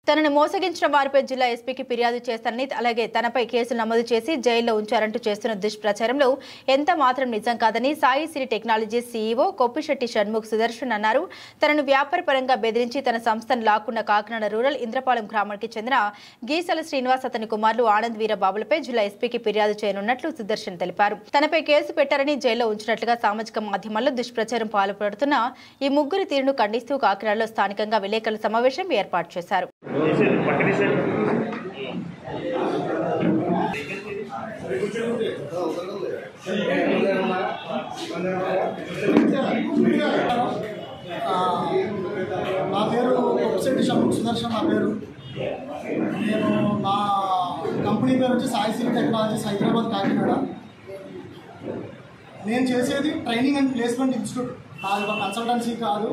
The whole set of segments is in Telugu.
తనను మోసగించిన వారిపై జిల్లా ఎస్పీకి ఫిర్యాదు చేస్తానని అలాగే తనపై కేసులు నమోదు చేసి జైల్లో ఉంచారంటూ చేస్తున్న దుష్ప్రచారంలో ఎంత మాత్రం నిజం కాదని సాయి సిరి టెక్నాలజీస్ సీఈఓ కొప్పిశెట్టి షణ్ముఖ్ సుదర్శన్ అన్నారు. తనను వ్యాపారపరంగా బెదిరించి తన సంస్థను లాక్కున్న కాకినాడ రూరల్ ఇంద్రపాలెం గ్రామానికి చెందిన గీసల శ్రీనివాస్ అతని కుమారులు ఆనంద్ వీరబాబులపై జిల్లా ఎస్పీకి ఫిర్యాదు చేయనున్నట్లు సుదర్శన్ తెలిపారు. తనపై కేసు పెట్టారని జైల్లో ఉంచినట్లుగా సామాజిక మాధ్యమాల్లో దుష్ప్రచారం పాల్పడుతున్న ఈ ముగ్గురి తీరును ఖండిస్తూ కాకినాడలో స్థానికంగా విలేకరుల సమావేశం ఏర్పాటు చేశారు. నా పేరు కొప్పిశెట్టి షణ్ముఖ్ సుదర్శన్. నా పేరు నేను నా కంపెనీ పేరు వచ్చి సాయి సిరి టెక్నాలజీస్ హైదరాబాద్ కాకినాడ. నేను చేసేది ట్రైనింగ్ అండ్ ప్లేస్మెంట్ ఇన్స్టిట్యూట్. నాది ఒక కన్సల్టెన్సీ కాదు.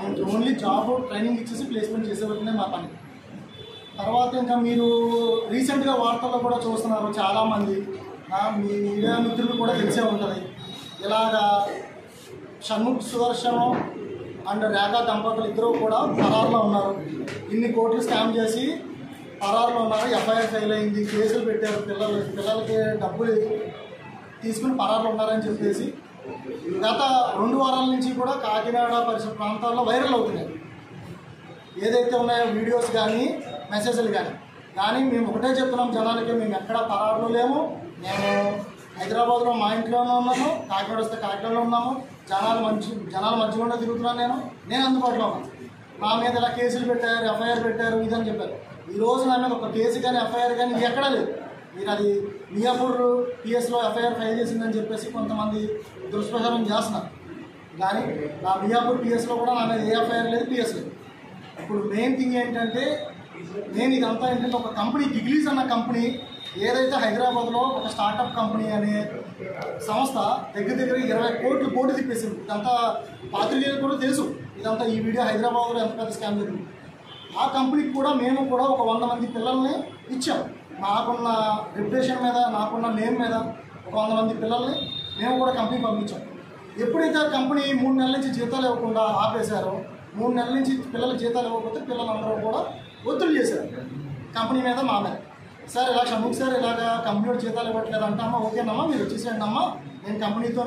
నేను ఓన్లీ జాబ్ ట్రైనింగ్ ఇచ్చేసి ప్లేస్మెంట్ చేసేవరకునే మా పని. తర్వాత ఇంకా మీరు రీసెంట్గా వార్తల్లో కూడా చూస్తున్నారు, చాలామంది మీ మీడియా మిత్రులు కూడా తెలిసే ఉంటుంది. ఇలాగా షణ్ముఖ్ సుదర్శన్ అండ్ రేఖా దంపతులు ఇద్దరు కూడా పరారులో ఉన్నారు. ఇన్ని కోట్లు స్కామ్ చేసి పరారులో ఉన్నారు. ఎఫ్ఐఆర్ ఫెయిల్ అయింది, కేసులు పెట్టారు. పిల్లలకి డబ్బులు తీసుకుని పరారులో ఉన్నారని చెప్పేసి గత 2 వారాల నుంచి కూడా కాకినాడ పరిసర ప్రాంతాల్లో వైరల్ అవుతున్నాయి. ఏదైతే ఉన్నాయో వీడియోస్ కానీ మెసేజ్లు కానీ మేము ఒకటే చెప్తున్నాం జనాలకి, మేము ఎక్కడ పరారులో లేము. మేము హైదరాబాద్లో మా ఇంట్లోనే ఉన్నాము, కాకినాడ వస్తే కాకినాడలో ఉన్నాము. జనాల మధ్యలోనే తిరుగుతున్నాను. నేను అందుబాటులో ఉన్నాను. నా మీద ఇలా కేసులు పెట్టారు, ఎఫ్ఐఆర్ పెట్టారు, ఇదని చెప్పారు. ఈరోజు నా మీద ఒక కేసు కానీ ఎఫ్ఐఆర్ కానీ ఇది ఎక్కడా లేదు. మీరు అది మియాపూర్ పిఎస్లో ఎఫ్ఐఆర్ ఫైల్ చేసిందని చెప్పేసి కొంతమంది దుష్ప్రచారం చేస్తున్నారు. కానీ నా మియాపూర్ పిఎస్లో కూడా నా మీద ఏ ఎఫ్ఐఆర్ లేదు, పిఎస్ లేదు. ఇప్పుడు మెయిన్ థింగ్ ఏంటంటే, నేను ఇదంతా ఏంటంటే ఒక కంపెనీ గిగ్లీస్ అన్న కంపెనీ ఏదైతే హైదరాబాద్లో ఒక స్టార్టప్ కంపెనీ అనే సంస్థ దగ్గర 20 కోట్లు పోటీ తిప్పేసింది. ఇదంతా పాత్రికేయులకు కూడా తెలుసు. ఇదంతా ఈ వీడియో హైదరాబాద్లో ఎంత పెద్ద స్కామ్ జరిగింది. ఆ కంపెనీకి కూడా మేము కూడా ఒక 100 మంది పిల్లల్ని ఇచ్చాం. నాకున్న రెప్యుటేషన్ మీద, నాకున్న నేమ్ మీద ఒక 100 మంది పిల్లల్ని మేము కూడా కంపెనీ పంపించాం. ఎప్పుడైతే ఆ కంపెనీ 3 నెలల నుంచి జీతాలు ఇవ్వకుండా ఆపేశారో, 3 నెలల నుంచి పిల్లలు జీతాలు ఇవ్వకపోతే పిల్లలందరూ కూడా ఒత్తిడి చేశారు కంపెనీ మీద, మా మీద. సార్ ఇలా షణ్ముఖ్ సార్ ఇలాగా కంపెనీలో జీతాలు ఇవ్వట్లేదు అంటామా, ఓకేనమ్మా మీరు వచ్చేసేయండి అమ్మా, నేను కంపెనీతో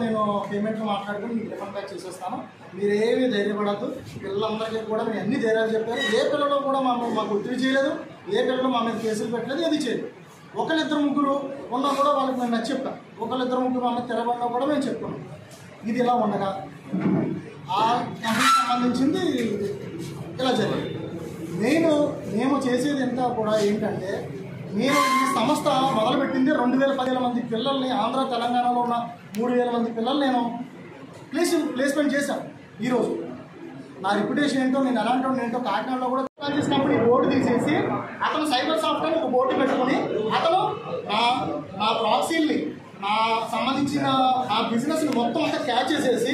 పేమెంట్లు మాట్లాడుకుని మీకు రిఫండ్ బ్యాక్ చేసేస్తాను, మీరు ఏమీ ధైర్యపడద్దు. పిల్లలందరికీ కూడా మేము అన్ని ధైర్యాలు చెప్పారు. ఏ పిల్లలు కూడా మాకు ఒత్తిడి చేయలేదు, ఏ పిల్లలు మా మీద కేసులు పెట్టలేదు, ఏది చేయలేదు. 1-2-3 ఉన్నా కూడా వాళ్ళకి మేము నచ్చి చెప్పాం. 1-2-3 మా మీద తిరగబడినా కూడా మేము చెప్పుకున్నాం. ఇది ఇలా ఉండగా ఆ కంపెనీకి సంబంధించింది ఇలా జరిగింది. మేము చేసేది ఎంత కూడా ఏంటంటే, నేను ఈ సంస్థ మొదలుపెట్టింది 2010 మంది పిల్లల్ని, ఆంధ్ర తెలంగాణలో ఉన్న 3000 మంది పిల్లలు నేను ప్లేస్మెంట్ చేశాను. ఈరోజు నా రెప్యుటేషన్ ఏంటో, నేను ఎలాంటి ఏంటో కాకినాడలో కూడా కంపెనీ బోర్డు తీసేసి అతను సైబర్ సాఫ్ట్వేర్ ఒక బోర్డు పెట్టుకుని అతను నా ప్రాక్సీల్ని, నా సంబంధించిన నా బిజినెస్ని మొత్తం అంతా క్యాచ్ చేసేసి,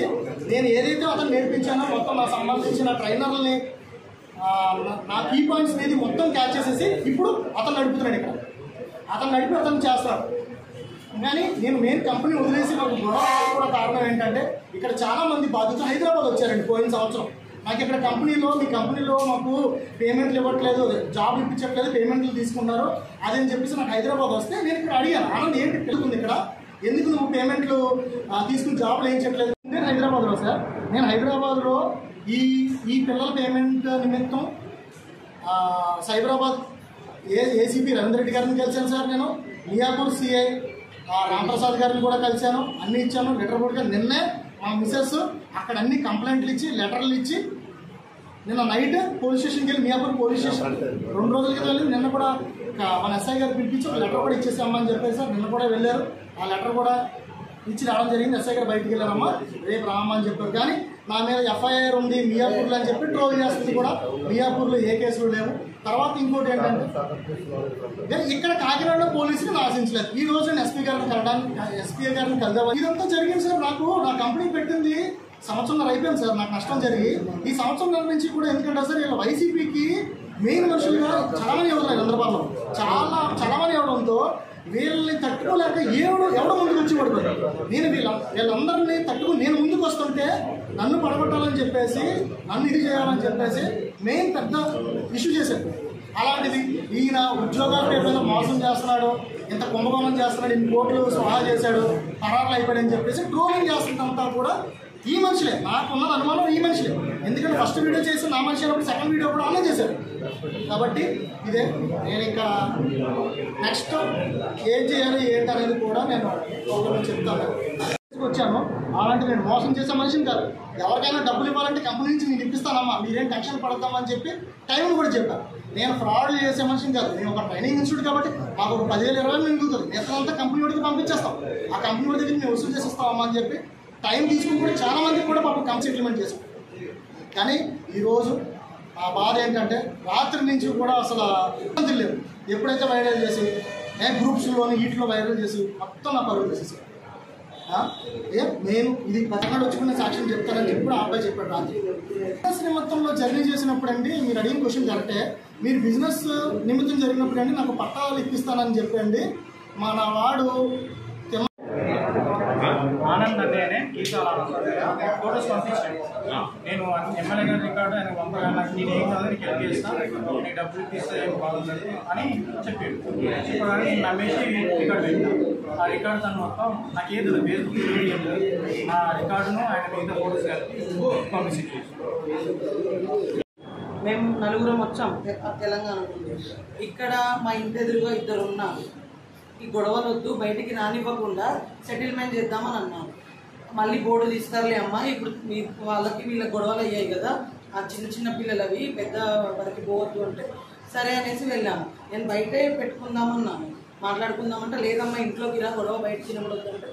నేను ఏదైతే అతను నేర్పించానో మొత్తం నా సంబంధించిన ట్రైనర్లని, నా కీ పాయింట్స్ అనేది మొత్తం క్యాచ్ చేసేసి ఇప్పుడు అతను నడుపుతున్నాడు. ఇక్కడ అతను నడిపి అతను చేస్తాడు. కానీ నేను మెయిన్ కంపెనీ వదిలేసి నాకు గొడవ కూడా కారణం ఏంటంటే, ఇక్కడ చాలామంది బాధితులు హైదరాబాద్ వచ్చారండి పోయిన సంవత్సరం. నాకు ఇక్కడ మీ కంపెనీలో మాకు పేమెంట్లు ఇవ్వట్లేదు, జాబ్ ఇప్పించట్లేదు, పేమెంట్లు తీసుకున్నారు అదని చెప్పేసి నాకు హైదరాబాద్ వస్తే నేను ఇక్కడ అడిగాను, ఆనంద్ ఏంటి పెరుగుతుంది ఇక్కడ, ఎందుకు నువ్వు పేమెంట్లు తీసుకుని జాబ్లు వేయించట్లేదు? నేను హైదరాబాద్లో సార్, నేను హైదరాబాద్లో ఈ పిల్లల పేమెంట్ నిమిత్తం సైబరాబాద్ ఏసీపీ రవీంద్ర రెడ్డి గారిని కలిశాను సార్. నేను మియాపూర్ సిఐ రాంప్రసాద్ గారిని కూడా కలిశాను, అన్నీ ఇచ్చాను. లెటర్ కూడా నిన్నే మా మిసెస్ అక్కడ అన్ని కంప్లైంట్లు ఇచ్చి లెటర్లు ఇచ్చి నిన్న నైట్ పోలీస్ స్టేషన్కి వెళ్ళి, మియాపూర్ పోలీస్ స్టేషన్ 2 రోజుల క్రితం వెళ్ళి, నిన్న కూడా మన ఎస్ఐ గారు పిలిపించి ఒక లెటర్ కూడా ఇచ్చేసామని చెప్పేసి సార్ నిన్న కూడా వెళ్ళారు. ఆ లెటర్ కూడా ఇచ్చి రావడం జరిగింది. ఎస్ఐ గారు బయటికి వెళ్ళారమ్మా, రేపు రామ్మా అని చెప్పారు. కానీ నా మీద ఎఫ్ఐఆర్ ఉంది మియాపూర్లో అని చెప్పి ట్రోల్ చేస్తుంది. కూడా మియాపూర్లో ఏ కేసులు లేవు. తర్వాత ఇంకోటి ఏంటంటే, ఇక్కడ కాకినాడలో పోలీసులు ఆశించలేదు. ఈ రోజు నేను ఎస్పీ గారిని కలుద్దాం. ఇదంతా జరిగింది సార్. నా కంపెనీ పెట్టింది సంవత్సరంన్నర అయిపోయింది సార్. నాకు నష్టం జరిగి ఈ సంవత్సరంన్నర నుంచి కూడా, ఎందుకంటే సార్ వీళ్ళ వైసీపీకి మెయిన్ మనుషులుగా చలమని ఇవ్వలేదు. హైదరాబాద్లో చాలా చలమని ఇవ్వడంతో వీళ్ళని తట్టుకోలేక ఎవడో ముందుకు వచ్చి పడుతుంది. నేను వీళ్ళందరినీ తట్టుకుని నేను ముందుకు వస్తుంటే నన్ను పడగొట్టాలని చెప్పేసి, నన్ను ఇది చేయాలని చెప్పేసి మెయిన్ పెద్ద ఇష్యూ చేశారు. అలాంటిది ఈయన ఉద్యోగాల పేరు మీద మోసం చేస్తున్నాడు, ఇంత కుంభకోణం చేస్తున్నాడు, ఇన్ని కోట్లు సహా చేశాడు, పరారులు అయిపోయాడని చెప్పేసి ట్రోలింగ్ చేస్తుందంతా కూడా ఈ మనుషులే. నాకున్న అనుమానం ఈ మనుషులే. ఎందుకంటే ఫస్ట్ వీడియో చేసి నా మనిషి అయినప్పుడు సెకండ్ వీడియో కూడా అలా చేశారు. కాబట్టి ఇదే నేను ఇంకా నెక్స్ట్ ఏం చేయాలి ఏంటి అనేది కూడా నేను ఒకరు చెప్తాను. వచ్చాను అలాంటి నేను మోసం చేసే మనిషిని కాదు. ఎవరికైనా డబ్బులు ఇవ్వాలంటే కంపెనీ నుంచి నేను ఇప్పిస్తానమ్మా, మీరేం టెన్షన్ పడతామని చెప్పి టైం కూడా చెప్పాను. నేను ఫ్రాడ్లు చేసే మనిషిని కాదు. నేను ఒక ట్రైనింగ్ ఇన్స్టిట్యూట్ కాబట్టి మాకు ఒక 10,000-20,000 మిగులుతుంది. మిగతాదంతా కంపెనీ వాడికి పంపించేస్తాం. ఆ కంపెనీ వాడి దగ్గర మేము వసూలు చేసేస్తామమ్మా అని చెప్పి టైం తీసుకుని కూడా చాలా మందికి కూడా పాపం కంపెనీ సెటిల్మెంట్ చేసాం. కానీ ఈరోజు ఆ బాధ ఏంటంటే రాత్రి నుంచి కూడా అసలు ఇబ్బందులు లేవు. ఎప్పుడైతే వైరల్ చేసి గ్రూప్స్లోని వీటిలో వైరల్ చేసి మొత్తం నా పరువు చేసేసారు. నేను ఇది పథకాలు వచ్చుకున్న సాక్ష్యం చెప్తానని చెప్పి కూడా ఆ అబ్బాయి చెప్పాడు రాత్రి. బిజినెస్ నిమిత్తంలో జర్నీ చేసినప్పుడు అండి, మీరు అడిగిన క్వశ్చన్ కరెక్టే. మీరు బిజినెస్ నిమిత్తం జరిగినప్పుడు అండి నాకు పట్టాలు ఇప్పిస్తానని చెప్పండి. నా వాడు ఆనంద్ అనే ఫోటోస్ పంపించాను. నేను ఎమ్మెల్యే గారి రికార్డు ఆయన పంపగా నేను ఏం కాదు నీకు హెల్ప్ చేస్తాను, నీకు డబ్బులు ఇప్పిస్తే ఏం బాగుంటుంది అని చెప్పాడు. ఇప్పుడు నేను నమ్మేసి రికార్డు పెట్టాను. ఆ రికార్డు తను మొత్తం నాకు ఏదో ఫేస్బుక్ ఆ రికార్డును ఆయన మిగతా ఫోటోస్ కలిపి పంపించాను. మేము నలుగురం వచ్చాం తెలంగాణ నుండి. ఇక్కడ మా ఇంటి ఎదురుగా ఇద్దరు ఉన్నారు. ఈ గొడవలు వద్దు, బయటికి రానివ్వకుండా సెటిల్మెంట్ చేద్దామని అన్నాను. మళ్ళీ బోర్డు తీస్తారులే అమ్మా, ఇప్పుడు మీ వాళ్ళకి వీళ్ళకి గొడవలు అయ్యాయి కదా, ఆ చిన్న చిన్న పిల్లలు అవి పెద్ద వరకు పోవద్దు అంటే సరే అనేసి వెళ్ళాము. నేను బయటే పెట్టుకుందామన్నాను, మాట్లాడుకుందామంటే లేదమ్మా ఇంట్లోకి రా, గొడవ బయట తినబడద్దు అంటే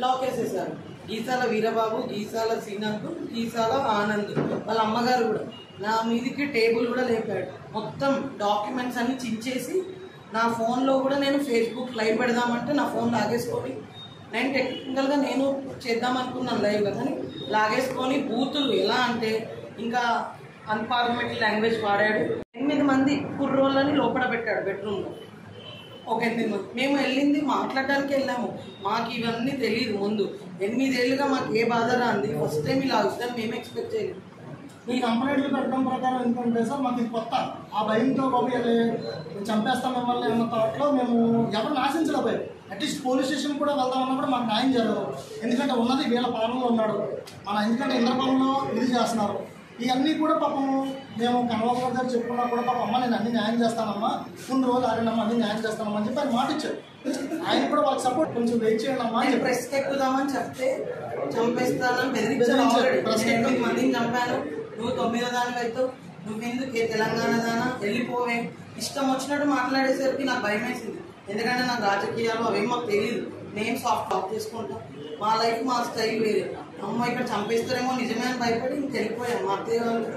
లాక్ వేసేసారు. గీసాల వీరబాబు, గీసాల శ్రీనాథ్, గీసాల ఆనంద్ వాళ్ళ అమ్మగారు కూడా నా మీదికి టేబుల్ కూడా లేపాడు. మొత్తం డాక్యుమెంట్స్ అన్ని చించేసి నా ఫోన్లో కూడా నేను ఫేస్బుక్ లైవ్ పెడదామంటే నా ఫోన్ లాగేసుకొని నేను టెక్నికల్గా నేను చేద్దామనుకున్నాను లైవ్గా, కానీ లాగేసుకొని బూతులు ఎలా అంటే ఇంకా అన్పార్లమెంటరీ లాంగ్వేజ్ వాడాడు. 8 మంది కుర్రోళ్ళని లోపల పెట్టాడు బెడ్రూమ్లో. ఒక 8 మంది మేము వెళ్ళింది మాట్లాడడానికి వెళ్ళాము. మాకు ఇవన్నీ తెలియదు ముందు. 8 ఏళ్ళుగా మాకు ఏ బాధ రాంది. ఫస్ట్ టైం ఇలా అవుతుందని మేము ఎక్స్పెక్ట్ చేయలేదు. ఈ కంప్లైంట్లు పెట్టడం ప్రకారం ఏంటంటే సార్ మాకు ఇది కొత్త. ఆ భయంతో బాబు చంపేస్తాం మిమ్మల్ని అన్న థాట్లో మేము ఎవరు ఆశించలేకపోయారు. అట్లీస్ట్ పోలీస్ స్టేషన్ కూడా వెళ్దామన్నా కూడా మాకు న్యాయం జరగదు. ఎందుకంటే ఉన్నది వీళ్ళ పాలనలో ఉన్నాడు ఎందుకంటే ఇంద్రపాలనలో ఇది చేస్తున్నారు. ఇవన్నీ కూడా పాపం మేము కన్వర్గర్ దగ్గర చెప్పుకున్నా కూడా పాపం అమ్మ నేను అన్ని న్యాయం చేస్తానమ్మా, కొన్ని రోజులు ఆగండమ్మా అన్ని న్యాయం చేస్తానమ్మా అని చెప్పి ఆయన మాట ఇచ్చారు. ఆయన కూడా వాళ్ళకి సపోర్ట్ కొంచెం వెయిట్ చేయండి అమ్మా. ప్రెస్కి ఎక్కుదామని చెప్తే చంపేస్తానని బెదిరించాను. 8 మందిని చంపాను, నువ్వు 9వ దానికి అవుతావు, నువ్వెందుకు తెలంగాణ దానా వెళ్ళిపోవే, ఇష్టం వచ్చినట్టు మాట్లాడేసరికి నాకు భయం వేసింది. ఎందుకంటే నాకు రాజకీయాలు అవేం మాకు తెలియదు. నేను సాఫ్ట్ ఆఫ్ చేసుకుంటాం, మా లైఫ్ మా స్టైల్ వేరే. అమ్మ ఇక్కడ చంపేస్తారేమో నిజమే అని భయపడి ఇంక వెళ్ళిపోయాం. మా అత్తయ్య వాళ్ళు